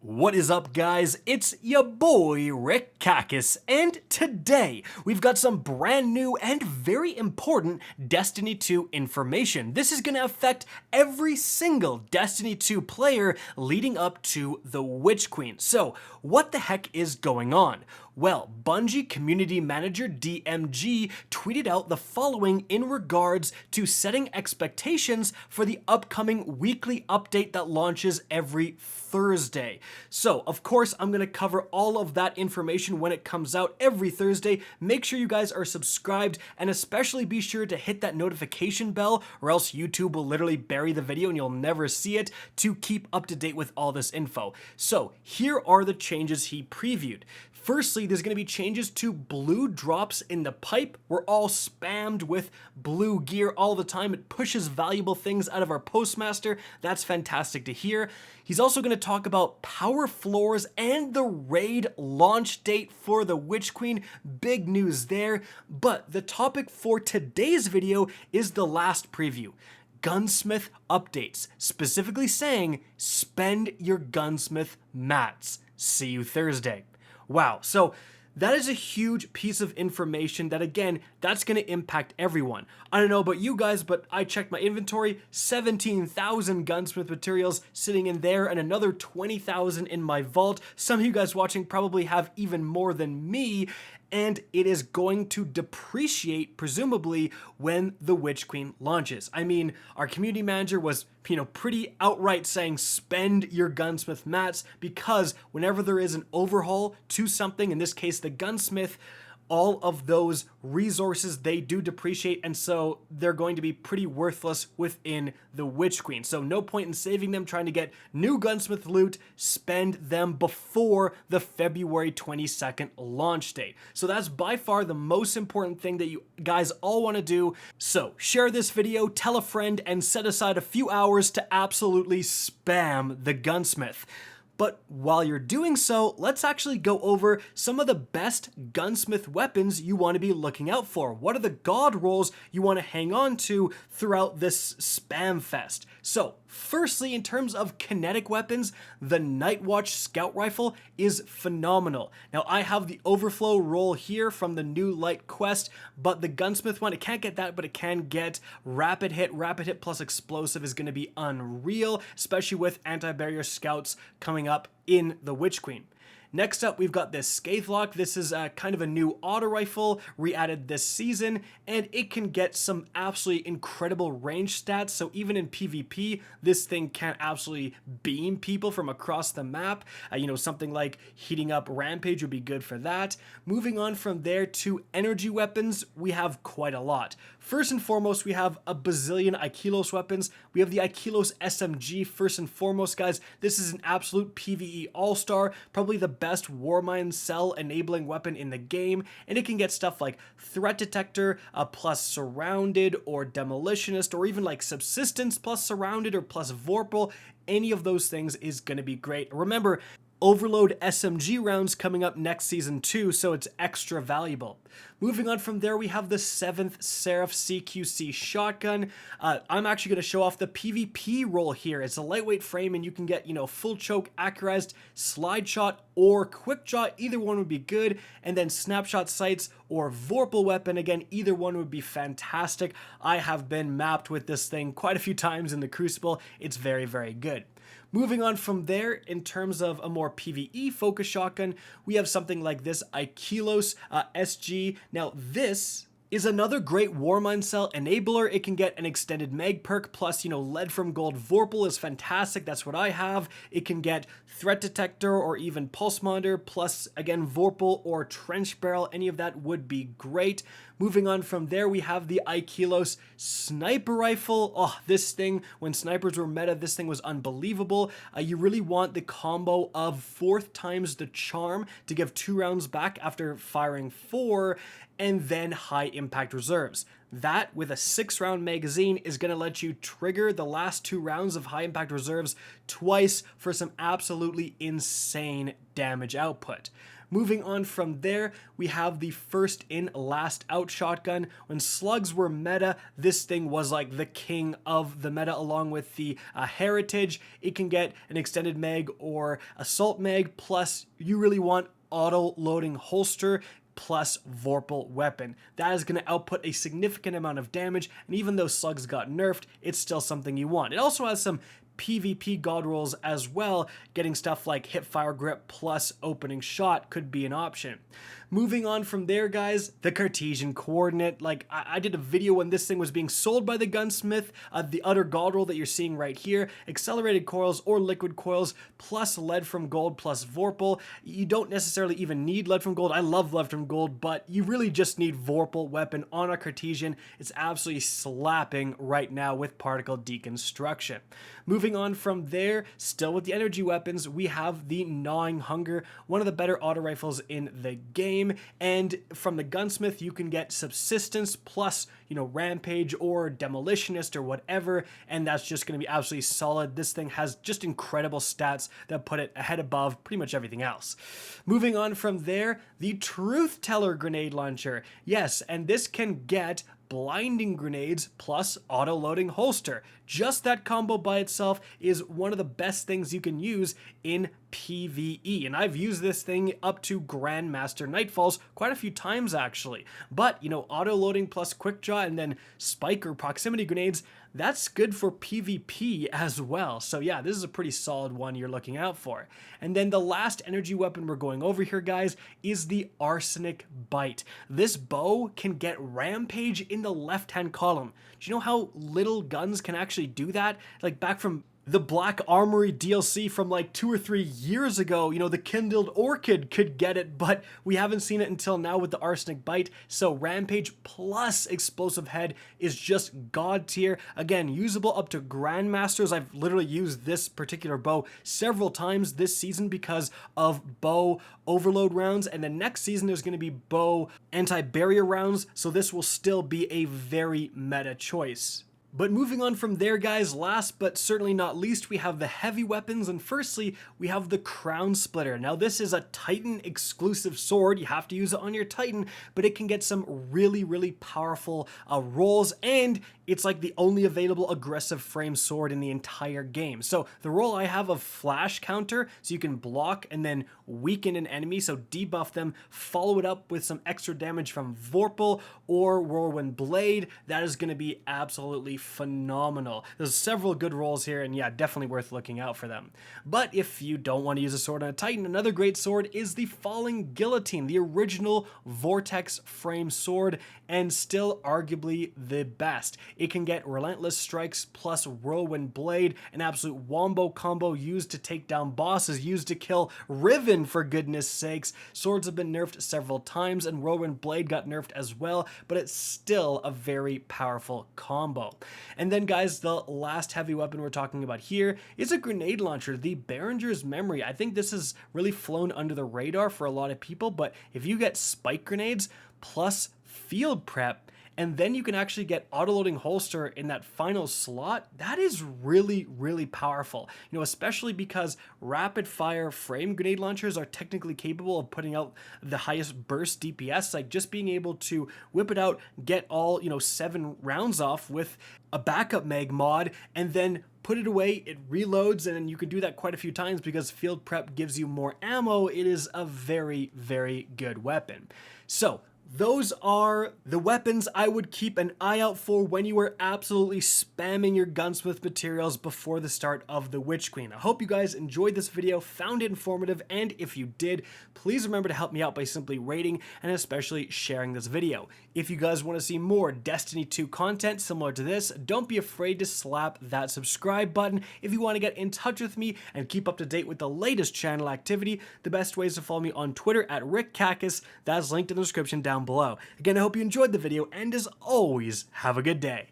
What is up, guys? It's your boy Rick Kakis, and today we've got some brand new and very important Destiny 2 information. This is going to affect every single Destiny 2 player leading up to the Witch Queen. So, what the heck is going on? Well, Bungie Community Manager DMG tweeted out the following in regards to setting expectations for the upcoming weekly update that launches every Thursday. So, of course, I'm going to cover all of that information when it comes out every Thursday. Make sure you guys are subscribed, and especially be sure to hit that notification bell, or else YouTube will literally bury the video and you'll never see it, to keep up to date with all this info. So, here are the changes he previewed. Firstly, there's going to be changes to blue drops in the pipe. We're all spammed with blue gear all the time. It pushes valuable things out of our postmaster. That's fantastic to hear. He's also going to talk about power floors and the raid launch date for the Witch Queen. Big news there. But the topic for today's video is the last preview. Gunsmith updates, specifically saying, spend your Gunsmith mats. See you Thursday. Wow, so that is a huge piece of information that, again, that's going to impact everyone. I don't know about you guys, but I checked my inventory, 17,000 Gunsmith materials sitting in there and another 20,000 in my vault. Some of you guys watching probably have even more than me, and it is going to depreciate, presumably, when the Witch Queen launches. I mean, our community manager was, pretty outright saying spend your Gunsmith mats, because whenever there is an overhaul to something, in this case the Gunsmith, all of those resources, they do depreciate, and so they're going to be pretty worthless within the Witch Queen. So no point in saving them, trying to get new Gunsmith loot. Spend them before the February 22nd launch date. So that's by far the most important thing that you guys all want to do. So share this video, tell a friend, and set aside a few hours to absolutely spam the Gunsmith. But while you're doing so, let's actually go over some of the best Gunsmith weapons you want to be looking out for. What are the god rolls you want to hang on to throughout this spam fest? So, firstly, in terms of kinetic weapons, the Nightwatch Scout Rifle is phenomenal. Now, I have the Overflow roll here from the new Light Quest, but the Gunsmith one, it can't get that, but it can get Rapid Hit. Rapid Hit plus Explosive is going to be unreal, especially with Anti-Barrier Scouts coming up in the Witch Queen. Next up, we've got this Scathlock. This is kind of a new auto rifle re-added this season, and it can get some absolutely incredible range stats. So even in PvP, this thing can absolutely beam people from across the map. Something like heating up Rampage would be good for that. Moving on from there to energy weapons, we have quite a lot. First and foremost, we have a bazillion Aikilos weapons. We have the Aikilos SMG first and foremost, guys. This is an absolute PvE all-star, probably the best Warmind cell enabling weapon in the game, and it can get stuff like Threat Detector plus Surrounded or Demolitionist, or even like Subsistence plus Surrounded or plus Vorpal. Any of those things is going to be great. Remember, Overload SMG rounds coming up next season too, so it's extra valuable. Moving on from there, we have the 7th Seraph CQC shotgun. I'm actually going to show off the PvP roll here. It's a lightweight frame, and you can get, full choke, accurized, slide shot, or quick shot. Either one would be good. And then snapshot sights or Vorpal weapon. Again, either one would be fantastic. I have been mapped with this thing quite a few times in the Crucible. It's very, very good. Moving on from there, in terms of a more PvE focused shotgun, we have something like this Aikilos SG. Now this is another great Warmind cell enabler. It can get an extended mag perk, plus, lead from gold Vorpal is fantastic. That's what I have. It can get Threat Detector or even Pulse Monitor, plus, again, Vorpal or Trench Barrel. Any of that would be great. Moving on from there, we have the Aikilos Sniper Rifle. Oh, this thing, when snipers were meta, this thing was unbelievable. You really want the combo of 4th times the charm to give 2 rounds back after firing 4, and then high impact reserves. That, with a 6-round magazine, is going to let you trigger the last 2 rounds of high impact reserves twice for some absolutely insane damage output. Moving on from there, we have the first in, last out shotgun. When slugs were meta, this thing was like the king of the meta, along with the heritage. It can get an extended mag or assault mag, plus you really want auto loading holster plus Vorpal weapon. That is going to output a significant amount of damage, and even though slugs got nerfed, it's still something you want. It also has some PvP god rolls as well. Getting stuff like hipfire grip plus opening shot could be an option. Moving on from there, guys, the Cartesian coordinate. Like, I did a video when this thing was being sold by the Gunsmith, the other god roll that you're seeing right here, accelerated coils or liquid coils plus lead from gold plus Vorpal. You don't necessarily even need lead from gold. I love lead from gold, but you really just need Vorpal weapon on a Cartesian. It's absolutely slapping right now with particle deconstruction. Moving on from there, still with the energy weapons, we have the Gnawing Hunger, one of the better auto rifles in the game. And from the Gunsmith, you can get Subsistence plus, Rampage or Demolitionist or whatever, and that's just going to be absolutely solid. This thing has just incredible stats that put it ahead above pretty much everything else. Moving on from there, the Truth Teller grenade launcher. Yes, and this can get blinding grenades plus auto-loading holster. Just that combo by itself is one of the best things you can use in PvE, and I've used this thing up to Grandmaster Nightfalls quite a few times actually. But auto-loading plus quick draw and then spike or proximity grenades, that's good for PvP as well. So yeah, this is a pretty solid one you're looking out for. And then the last energy weapon we're going over here, guys, is the Arsenic Bite. This bow can get Rampage in the left-hand column. Do you know how little guns can actually do that? Like back from the Black Armory DLC from like 2 or 3 years ago, the Kindled Orchid could get it, but we haven't seen it until now with the Arsenic Bite. So Rampage plus Explosive Head is just god tier. Again, usable up to Grandmasters. I've literally used this particular bow several times this season because of bow overload rounds, and then next season there's going to be bow anti-barrier rounds, so this will still be a very meta choice. But moving on from there, guys, last but certainly not least, we have the heavy weapons, and firstly, we have the Crown Splitter. Now, this is a Titan exclusive sword. You have to use it on your Titan, but it can get some really, really powerful rolls, and it's like the only available aggressive frame sword in the entire game. So the roll I have of Flash Counter, so you can block and then weaken an enemy, so debuff them, follow it up with some extra damage from Vorpal or Whirlwind Blade. That is going to be absolutely phenomenal. There's several good rolls here, and yeah, definitely worth looking out for them. But if you don't want to use a sword on a Titan, another great sword is the Falling Guillotine, the original Vortex frame sword, and still arguably the best. It can get Relentless Strikes plus Whirlwind Blade, an absolute wombo combo used to take down bosses, used to kill Riven, for goodness sakes. Swords have been nerfed several times, and Whirlwind Blade got nerfed as well, but it's still a very powerful combo. And then, guys, the last heavy weapon we're talking about here is a grenade launcher, the Behringer's Memory. I think this has really flown under the radar for a lot of people, but if you get spike grenades plus field prep, and then you can actually get auto-loading holster in that final slot, that is really, really powerful. Especially because rapid-fire frame grenade launchers are technically capable of putting out the highest burst DPS. Like, just being able to whip it out, get all, 7 rounds off with a backup mag mod, and then put it away, it reloads, and you can do that quite a few times because field prep gives you more ammo. It is a very, very good weapon. So, those are the weapons I would keep an eye out for when you are absolutely spamming your Gunsmith materials before the start of the Witch Queen. I hope you guys enjoyed this video, found it informative, and if you did, please remember to help me out by simply rating and especially sharing this video. If you guys want to see more Destiny 2 content similar to this, don't be afraid to slap that subscribe button. If you want to get in touch with me and keep up to date with the latest channel activity, the best way is to follow me on Twitter at RickCacus. That's linked in the description down below. Again, I hope you enjoyed the video, and as always, have a good day.